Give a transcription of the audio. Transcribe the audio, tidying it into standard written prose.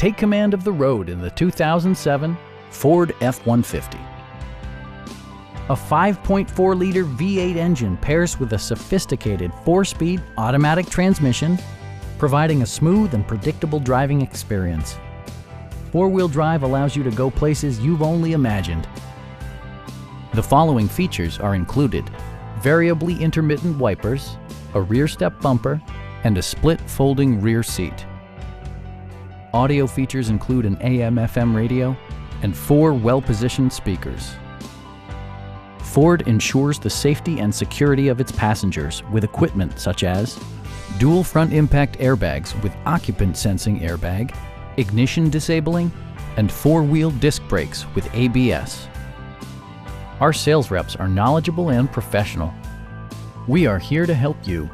Take command of the road in the 2007 Ford F-150. A 5.4-liter V8 engine pairs with a sophisticated 4-speed automatic transmission, providing a smooth and predictable driving experience. Four-wheel drive allows you to go places you've only imagined. The following features are included: variably intermittent wipers, a rear step bumper, and a split folding rear seat. Audio features include an AM/FM radio and 4 well-positioned speakers. Ford ensures the safety and security of its passengers with equipment such as dual front impact airbags with occupant sensing airbag, ignition disabling, and 4-wheel disc brakes with ABS. Our sales reps are knowledgeable and professional. We are here to help you.